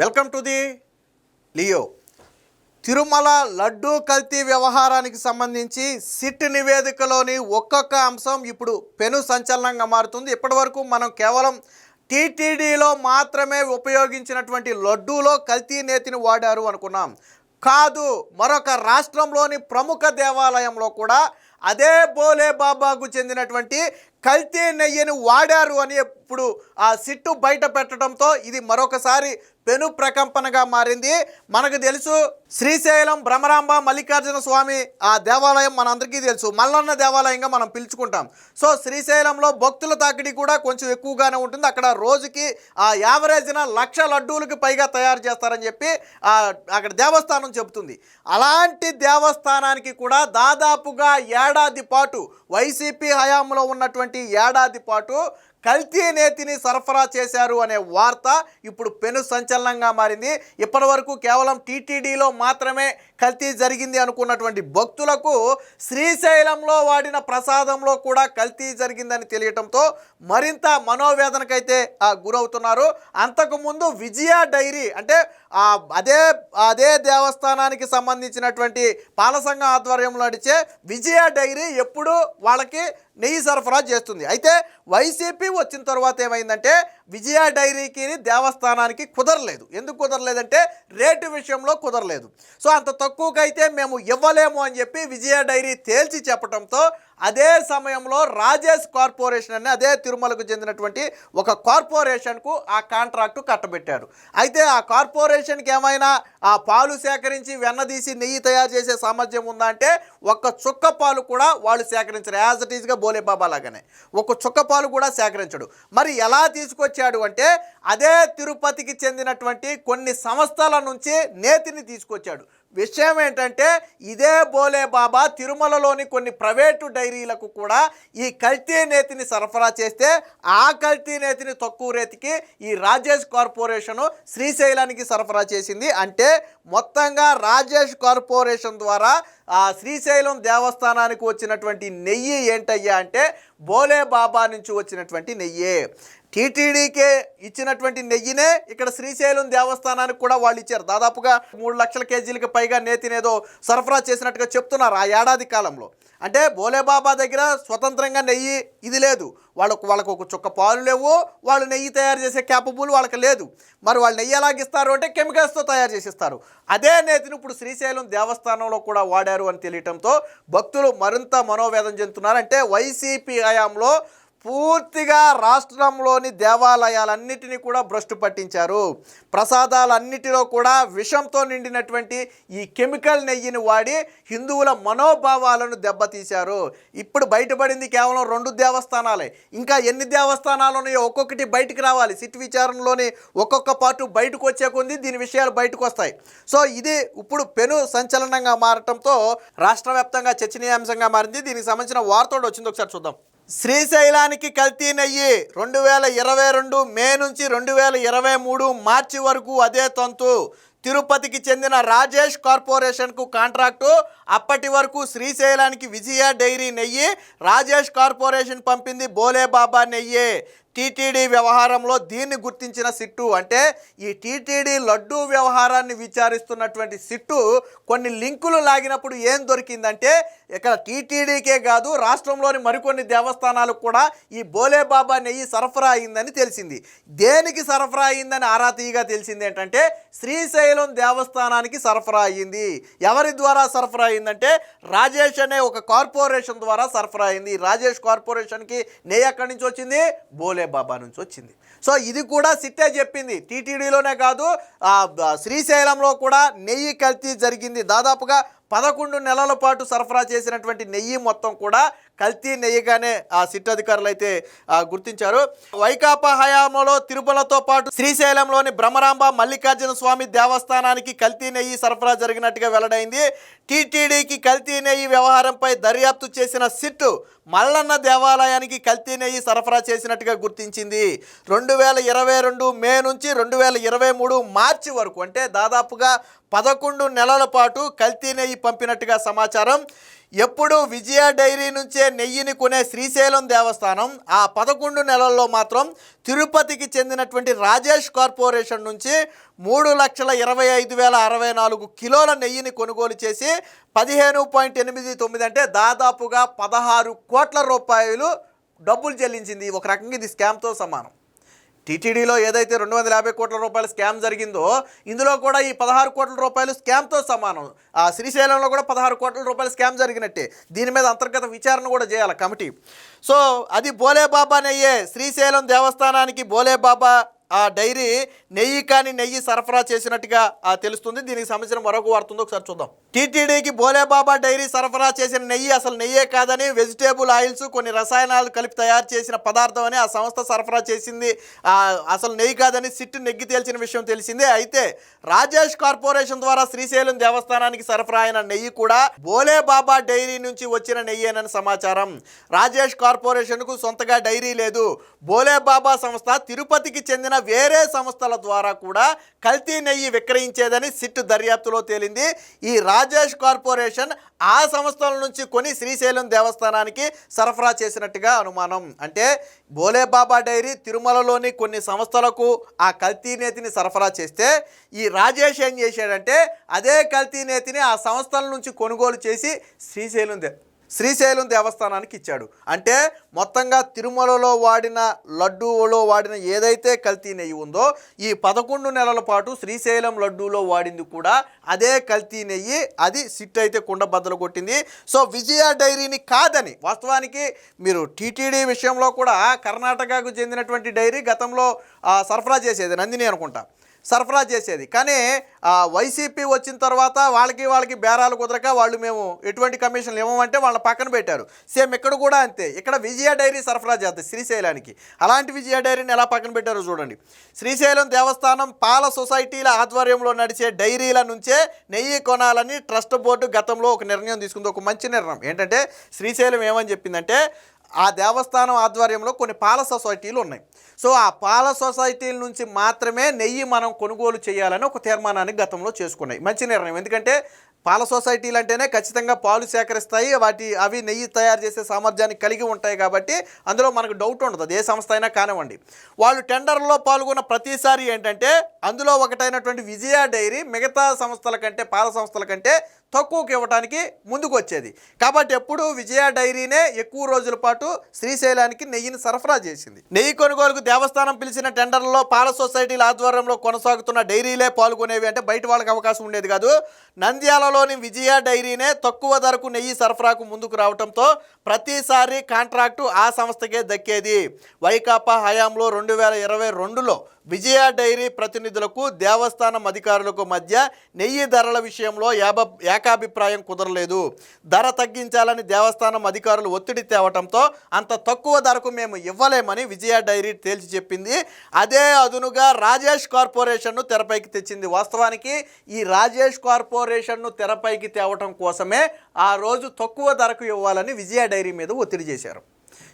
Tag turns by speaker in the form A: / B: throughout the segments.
A: Welcome to the Leo. Tirumala laddu కల్తీ వ్యవహారానికి సంబంధించి సిట్ నివేదికలోని ఒక్కొక్క అంశం ఇప్పుడు పెను సంచలనంగా మారుతుంది. ఇప్పటివరకు మనం కేవలం టీటీడీలో మాత్రమే ఉపయోగించినటువంటి లడ్డూలో కల్తీ నేతిని వాడారు అనుకున్నాం. కాదు, మరొక రాష్ట్రంలోని ప్రముఖ దేవాలయంలో కూడా అదే బోలే బాబాకు చెందినటువంటి కల్తీ నెయ్యిని వాడారు అని ఇప్పుడు ఆ సిట్టు బయట పెట్టడంతో ఇది మరొకసారి పెను ప్రకంపనగా మారింది. మనకు తెలుసు, శ్రీశైలం భ్రమరాంబ మల్లికార్జున స్వామి ఆ దేవాలయం మనందరికీ తెలుసు, మల్లన్న దేవాలయంగా మనం పిలుచుకుంటాం. సో శ్రీశైలంలో భక్తుల తాకిడి కూడా కొంచెం ఎక్కువగానే ఉంటుంది. అక్కడ రోజుకి యావరేజ్న 1,00,000 లడ్డూలకు పైగా తయారు చేస్తారని చెప్పి అక్కడ దేవస్థానం చెబుతుంది. అలాంటి దేవస్థానానికి కూడా దాదాపుగా ఏడాది పాటు వైసీపీ హయాంలో ఉన్నటువంటి ఏడాది పాటు కల్తీ నేతిని సరఫరా చేశారు అనే వార్త ఇప్పుడు పెను సంచలనంగా మారింది. ఇప్పటి వరకు కేవలం టీటీడీలో మాత్రమే కల్తీ జరిగింది అనుకున్నటువంటి భక్తులకు శ్రీశైలంలో వాడిన ప్రసాదంలో కూడా కల్తీ జరిగిందని తెలియటంతో మరింత మనోవేదనకైతే గురవుతున్నారు. అంతకుముందు విజయ డైరీ అంటే అదే దేవస్థానానికి సంబంధించినటువంటి పాలసంఘం ఆధ్వర్యంలో నడిచే విజయ డైరీ ఎప్పుడు వాళ్ళకి నెయ్యి సరఫరా చేస్తుంది. అయితే వైసీపీ వచ్చిన తర్వాత ఏమైందంటే విజయ డైరీకి దేవస్థానానికి కుదరలేదు. ఎందుకు కుదరలేదంటే రేటు విషయంలో కుదరలేదు. సో అంత తక్కువకైతే మేము ఇవ్వలేము అని చెప్పి విజయ డైరీ తేల్చి చెప్పడంతో అదే సమయంలో రాజేష్ కార్పొరేషన్ అని అదే తిరుమలకు చెందినటువంటి ఒక కార్పొరేషన్కు ఆ కాంట్రాక్టు కట్టబెట్టారు. అయితే ఆ కార్పొరేషన్కి ఏమైనా ఆ పాలు సేకరించి వెన్నదీసి నెయ్యి తయారు చేసే సామర్థ్యం ఉందా అంటే ఒక్క చుక్క పాలు కూడా వాళ్ళు సేకరించరు. యాజ్ ఇట్ ఈస్గా బోలే బాబా లాగానే ఒక చుక్క పాలు కూడా సేకరించడు. మరి ఎలా తీసుకొచ్చాడు అంటే అదే తిరుపతికి చెందినటువంటి కొన్ని సంస్థల నుంచి నేతిని తీసుకొచ్చాడు. విషయం ఏంటంటే ఇదే బోలే బాబా తిరుమలలోని కొన్ని ప్రైవేటు డైరీలకు కూడా ఈ కల్తీ నేతిని సరఫరా చేస్తే ఆ కల్తీ నేతిని తక్కువ రేటుకి ఈ రాజేష్ కార్పొరేషను శ్రీశైలానికి సరఫరా చేసింది. అంటే మొత్తంగా రాజేష్ కార్పొరేషన్ ద్వారా ఆ శ్రీశైలం దేవస్థానానికి వచ్చినటువంటి నెయ్యి ఏంటయ్యా అంటే బోలే బాబా నుంచి వచ్చినటువంటి నెయ్యే. టీటీడీకే ఇచ్చినటువంటి నెయ్యినే ఇక్కడ శ్రీశైలం దేవస్థానానికి కూడా వాళ్ళు ఇచ్చారు. దాదాపుగా 3 లక్షల కేజీలకు పైగా నేతినేదో సరఫరా చేసినట్టుగా చెప్తున్నారు ఆ ఏడాది కాలంలో. అంటే బోలేబాబా దగ్గర స్వతంత్రంగా నెయ్యి ఇది లేదు, వాళ్ళకు ఒక చుక్క పాలు లేవు, వాళ్ళు నెయ్యి తయారు చేసే క్యాపబుల్ వాళ్ళకి లేదు. మరి వాళ్ళు నెయ్యి ఎలాగిస్తారు అంటే కెమికల్స్తో తయారు చేసిస్తారు. అదే నేతిని ఇప్పుడు శ్రీశైలం దేవస్థానంలో కూడా వాడారు అని తెలియటంతో భక్తులు మరింత మనోవేదన చెందుతున్నారు. అంటే వైసీపీ హయాంలో పూర్తిగా రాష్ట్రంలోని దేవాలయాలన్నిటినీ కూడా భ్రష్టు పట్టించారు. ప్రసాదాలన్నిటిలో కూడా విషంతో నిండినటువంటి ఈ కెమికల్ నెయ్యిని వాడి హిందువుల మనోభావాలను దెబ్బతీశారు. ఇప్పుడు బయటపడింది కేవలం 2 దేవస్థానాలే. ఇంకా ఎన్ని దేవస్థానాలు ఉన్నాయో ఒక్కొక్కటి బయటకు రావాలి. సిట్ విచారణలోని ఒక్కొక్క పార్టు బయటకు వచ్చే కొంది దీని విషయాలు బయటకు వస్తాయి. సో ఇది ఇప్పుడు పెను సంచలనంగా మారటంతో రాష్ట్ర వ్యాప్తంగా చర్చనీయాంశంగా మారింది. దీనికి సంబంధించిన వార్త వచ్చింది, ఒకసారి చూద్దాం. శ్రీశైలానికి కల్తీ నెయ్యి 2022 మే నుంచి 2023 మార్చి వరకు అదే తంతు. తిరుపతికి చెందిన రాజేష్ కార్పొరేషన్కు కాంట్రాక్టు. అప్పటి వరకు శ్రీశైలానికి విజయ డైరీ నెయ్యి, రాజేష్ కార్పొరేషన్ పంపింది బోలే బాబా నెయ్యి. టీటీడీ వ్యవహారంలో దీన్ని గుర్తించిన సిట్టు, అంటే ఈ టీటీడీ లడ్డూ వ్యవహారాన్ని విచారిస్తున్నటువంటి సిట్టు కొన్ని లింకులు లాగినప్పుడు ఏం దొరికిందంటే ఇక్కడ టీటీడీకే కాదు రాష్ట్రంలోని మరికొన్ని దేవస్థానాలకు కూడా ఈ బోలే బాబా నెయ్యి సరఫరా అయిందని తెలిసింది. దేనికి సరఫరా అయిందని ఆరా తీయగా తెలిసింది ఏంటంటే శ్రీశైలం దేవస్థానానికి సరఫరా అయ్యింది. ఎవరి ద్వారా సరఫరా అయిందంటే రాజేష్ అనే ఒక కార్పొరేషన్ ద్వారా సరఫరా అయింది. రాజేష్ కార్పొరేషన్కి నెయ్యి ఎక్కడి నుంచి వచ్చింది? బోలే బాబా నుంచి వచ్చింది. సో ఇది కూడా సిట్టే చెప్పింది. టీటీడీలోనే కాదు శ్రీశైలంలో కూడా నెయ్యి కల్తీ జరిగింది. దాదాపుగా 11 నెలల పాటు సరఫరా చేసినటువంటి నెయ్యి మొత్తం కూడా కల్తీ నెయ్యిగానే ఆ సిట్ అధికారులు అయితే గుర్తించారు. వైకాపా హయాంలో తిరుమలతో పాటు శ్రీశైలంలోని భ్రమరాంబ మల్లికార్జున స్వామి దేవస్థానానికి కల్తీ నెయ్యి సరఫరా జరిగినట్టుగా వెల్లడైంది. టీటీడీకి కల్తీ నెయ్యి వ్యవహారంపై దర్యాప్తు చేసిన సిట్ మల్లన్న దేవాలయానికి కల్తీ నెయ్యి సరఫరా చేసినట్టుగా గుర్తించింది. 2022 మే నుంచి 2023 మార్చి వరకు అంటే దాదాపుగా 11 నెలల పాటు కల్తీ నెయ్యి పంపినట్టుగా సమాచారం. ఎప్పుడు విజయ డైరీ నుంచే నెయ్యిని కొనే శ్రీశైలం దేవస్థానం ఆ 11 నెలల్లో మాత్రం తిరుపతికి చెందినటువంటి రాజేష్ కార్పొరేషన్ నుంచి 3,25,064 కిలోల నెయ్యిని కొనుగోలు చేసి 15.89 అంటే దాదాపుగా 16 కోట్ల రూపాయలు డబ్బులు చెల్లించింది. ఒక రకంగా ఇది స్కామ్తో సమానం. టీటీడీలో ఏదైతే 250 కోట్ల రూపాయల స్కామ్ జరిగిందో ఇందులో కూడా ఈ 16 కోట్ల రూపాయలు స్కామ్తో సమానం. ఆ శ్రీశైలంలో కూడా 16 కోట్ల రూపాయల స్కామ్ జరిగినట్టే. దీని మీద అంతర్గత విచారణ కూడా చేయాలి కమిటీ. సో అది బోలేబాబా నెయ్యే. శ్రీశైలం దేవస్థానానికి బోలేబాబా ఆ డైరీ నెయ్యి కానీ నెయ్యి సరఫరా చేసినట్టుగా తెలుస్తుంది. దీనికి సంబంధించిన మరొక వార్త ఉందో ఒకసారి చూద్దాం. టీటీడీకి బోలేబాబా డైరీ సరఫరా చేసిన నెయ్యి అసలు నెయ్యే కాదని, వెజిటేబుల్ ఆయిల్స్ కొన్ని రసాయనాలు కలిపి తయారు చేసిన పదార్థం అని ఆ సంస్థ సరఫరా చేసింది, అసలు నెయ్యి కాదని సిట్ నెగ్గి తేల్చిన విషయం తెలిసిందే. అయితే రాజేష్ కార్పొరేషన్ ద్వారా శ్రీశైలం దేవస్థానానికి సరఫరా అయిన నెయ్యి కూడా బోలేబాబా డైరీ నుంచి వచ్చిన నెయ్యేనని సమాచారం. రాజేష్ కార్పొరేషన్కు సొంతగా డైరీ లేదు. బోలేబాబా సంస్థ తిరుపతికి చెందిన వేరే సంస్థల ద్వారా కూడా కల్తీ నెయ్యి విక్రయించేదని సిట్ దర్యాప్తులో తేలింది. ఈ రాజేష్ కార్పొరేషన్ ఆ సంస్థల నుంచి కొని శ్రీశైలం దేవస్థానానికి సరఫరా చేసినట్టుగా అనుమానం. అంటే బోలేబాబా డైరీ తిరుమలలోని కొన్ని సంస్థలకు ఆ కల్తీ నేతిని సరఫరా చేస్తే ఈ రాజేష్ ఏం చేశాడంటే అదే కల్తీ నేతిని ఆ సంస్థల నుంచి కొనుగోలు చేసి శ్రీశైలం దేవస్థానానికి ఇచ్చాడు. అంటే మొత్తంగా తిరుమలలో వాడిన లడ్డూలో వాడిన ఏదైతే కల్తీ నెయ్యి ఉందో ఈ 11 నెలల పాటు శ్రీశైలం లడ్డూలో వాడింది కూడా అదే కల్తీ నెయ్యి. అది సిట్ అయితే కుండ బద్దలు కొట్టింది. సో విజయ డైరీని కాదని, వాస్తవానికి మీరు టీటీడీ విషయంలో కూడా కర్ణాటకకు చెందినటువంటి డైరీ గతంలో సరఫరా చేసేది, నందిని అనుకుంటా సరఫరా చేసేది. కానీ వైసీపీ వచ్చిన తర్వాత వాళ్ళకి బేరాలు కుదరక వాళ్ళు మేము ఎటువంటి కమిషన్లు ఇవ్వమంటే వాళ్ళ పక్కన పెట్టారు. సేమ్ ఇక్కడ కూడా అంతే. ఇక్కడ విజయ డైరీ సరఫరా చేస్తుంది శ్రీశైలానికి. అలాంటి విజయ డైరీని ఎలా పక్కన పెట్టారో చూడండి. శ్రీశైలం దేవస్థానం పాల సొసైటీల ఆధ్వర్యంలో నడిచే డైరీల నుంచే నెయ్యి కొనాలని ట్రస్ట్ బోర్డు గతంలో ఒక నిర్ణయం తీసుకుంది. ఒక మంచి నిర్ణయం ఏంటంటే శ్రీశైలం ఏమని చెప్పిందంటే ఆ దేవస్థానం ఆధ్వర్యంలో కొన్ని పాల సొసైటీలు ఉన్నాయి. సో ఆ పాల సొసైటీల నుంచి మాత్రమే నెయ్యి మనం కొనుగోలు చేయాలని ఒక తీర్మానాన్ని గతంలో చేసుకున్నాయి. మంచి నిర్ణయం. ఎందుకంటే పాల సొసైటీలు అంటేనే ఖచ్చితంగా పాలు సేకరిస్తాయి, అవి నెయ్యి తయారు చేసే సామర్థ్యాన్ని కలిగి ఉంటాయి. కాబట్టి అందులో మనకు డౌట్ ఉండదు, అది ఏ సంస్థ అయినా కానివ్వండి. వాళ్ళు టెండర్లో పాల్గొన్న ప్రతిసారి ఏంటంటే అందులో ఒకటైనటువంటి విజయ డైరీ మిగతా సంస్థల కంటే, పాల సంస్థల కంటే తక్కువకి ఇవ్వడానికి ముందుకు వచ్చేది. కాబట్టి ఎప్పుడు విజయ డైరీనే ఎక్కువ రోజుల పాటు శ్రీశైలానికి నెయ్యిని సరఫరా చేసింది. నెయ్యి కొనుగోలుకు దేవస్థానం పిలిచిన టెండర్లలో పాల సొసైటీల ఆధ్వర్యంలో కొనసాగుతున్న డైరీలే పాల్గొనేవి. అంటే బయట వాళ్ళకి అవకాశం ఉండేది కాదు. నంద్యాలలోని విజయ డైరీనే తక్కువ ధరకు నెయ్యి సరఫరాకు ముందుకు రావడంతో ప్రతిసారి కాంట్రాక్టు ఆ సంస్థకే దక్కేది. వైకాపా హయాంలో 2022లో విజయ డైరీ ప్రతినిధులకు దేవస్థానం అధికారులకు మధ్య నెయ్యి ధరల విషయంలో ఏకాభిప్రాయం కుదరలేదు. ధర తగ్గించాలని దేవస్థానం అధికారులు ఒత్తిడి తేవటంతో అంత తక్కువ ధరకు మేము ఇవ్వలేమని విజయ డైరీ తేల్చి చెప్పింది. అదే అదునుగా రాజేష్ కార్పొరేషన్ను తెరపైకి తెచ్చింది. వాస్తవానికి ఈ రాజేష్ కార్పొరేషన్ను తెరపైకి తేవటం కోసమే ఆ రోజు తక్కువ ధరకు ఇవ్వాలని విజయ డైరీ మీద ఒత్తిడి చేశారు.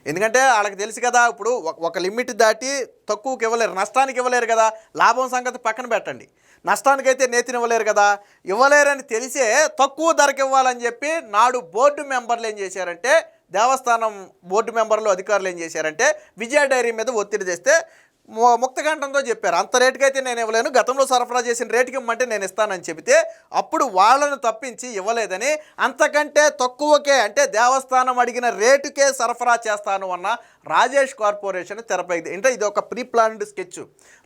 A: ఎందుకంటే వాళ్ళకి తెలుసు కదా, ఇప్పుడు ఒక లిమిట్ దాటి తక్కువకి ఇవ్వలేరు, నష్టానికి ఇవ్వలేరు కదా. లాభం సంగతి పక్కన పెట్టండి, నష్టానికైతే నేతిని ఇవ్వలేరు కదా. ఇవ్వలేరని తెలిసే తక్కువ ధరకు ఇవ్వాలని చెప్పి నాడు బోర్డు మెంబర్లు ఏం చేశారంటే, దేవస్థానం బోర్డు మెంబర్లు అధికారులు ఏం చేశారంటే విజయ డైరీ మీద ఒత్తిడి తెస్తే ముక్తకంఠంతో చెప్పారు, అంత రేటుకైతే నేను ఇవ్వలేను, గతంలో సరఫరా చేసిన రేటుకి ఇమ్మంటే నేను ఇస్తానని చెబితే అప్పుడు వాళ్ళను తప్పించి ఇవ్వలేదని అంతకంటే తక్కువకే, అంటే దేవస్థానం అడిగిన రేటుకే సరఫరా చేస్తాను అన్న రాజేష్ కార్పొరేషన్ తెరపైకి. అంటే ఇది ఒక pre planned sketch.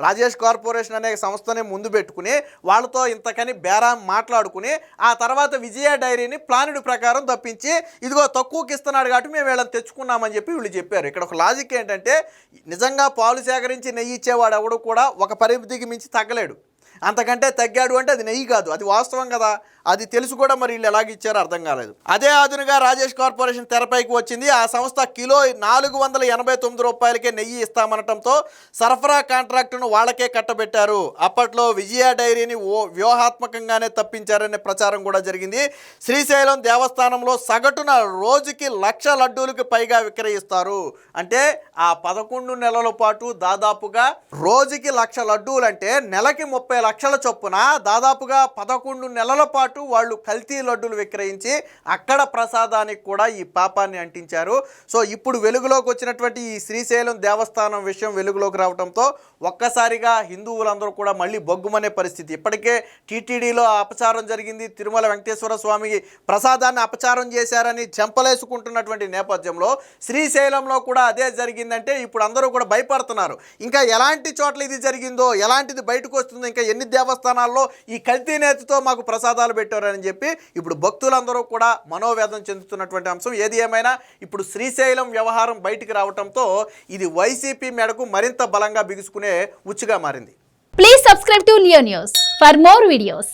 A: Rajesh corporation అనే సంస్థని ముందు పెట్టుకుని వాళ్ళతో ఇంతకని బేరా మాట్లాడుకుని ఆ తర్వాత విజయ డైరీని ప్లానుడ్ ప్రకారం తప్పించి ఇదిగో తక్కువకి ఇస్తున్నాడు కాబట్టి మేము వీళ్ళని తెచ్చుకున్నామని చెప్పి వీళ్ళు చెప్పారు. ఇక్కడ ఒక లాజిక్ ఏంటంటే నిజంగా పాలు సేకరించి నెయ్యి ఇచ్చేవాడు ఎవడు కూడా ఒక పరిమితికి మించి తగ్గలేడు. అంతకంటే తగ్గాడు అంటే అది నెయ్యి కాదు, అది వాస్తవం కదా. అది తెలుసు కూడా మరి వీళ్ళు ఎలాగ ఇచ్చారో అర్థం కాలేదు. అదే అదునుగా రాజేష్ కార్పొరేషన్ తెరపైకి వచ్చింది. ఆ సంస్థ కిలో 489 రూపాయలకే నెయ్యి ఇస్తామనటంతో సరఫరా కాంట్రాక్టును వాళ్ళకే కట్టబెట్టారు. అప్పట్లో విజయ డైరీని వ్యూహాత్మకంగానే తప్పించారనే ప్రచారం కూడా జరిగింది. శ్రీశైలం దేవస్థానంలో సగటున రోజుకి 1,00,000 లడ్డూలకు పైగా విక్రయిస్తారు. అంటే ఆ 11 నెలల పాటు దాదాపుగా రోజుకి 1,00,000 లడ్డూలు అంటే నెలకి 30 లక్షల చొప్పున దాదాపుగా 11 నెలల పాటు వాళ్ళు కల్తీ లడ్డూలు విక్రయించి అక్కడ ప్రసాదానికి కూడా ఈ పాపాన్ని అంటించారు. సో ఇప్పుడు వెలుగులోకి వచ్చినటువంటి ఈ శ్రీశైలం దేవస్థానం విషయం వెలుగులోకి రావడంతో ఒక్కసారిగా హిందువులందరూ కూడా మళ్ళీ బొగ్గుమనే పరిస్థితి. ఇప్పటికే టీటీడీలో అపచారం జరిగింది, తిరుమల వెంకటేశ్వర స్వామికి ప్రసాదాన్ని అపచారం చేశారని చెంపలేసుకుంటున్నటువంటి నేపథ్యంలో శ్రీశైలంలో కూడా అదే జరిగిందంటే ఇప్పుడు అందరూ కూడా భయపడుతున్నారు. ఇంకా ఎలాంటి చోట్ల ఇది జరిగిందో, ఎలాంటిది బయటకు వస్తుందో, ఇంకా ఎన్ని దేవస్థానాల్లో ఈ కల్తీ నేతితో మాకు ప్రసాదాలు పెట్టారని చెప్పి ఇప్పుడు భక్తులందరూ కూడా మనోవేదన చెందుతున్నటువంటి అంశం. ఏది ఏమైనా ఇప్పుడు శ్రీశైలం వ్యవహారం బయటికి రావడంతో ఇది వైసీపీ మెడకు మరింత బలంగా బిగుసుకునే ఉచ్చుగా మారింది.
B: Please subscribe to Leo news for more videos.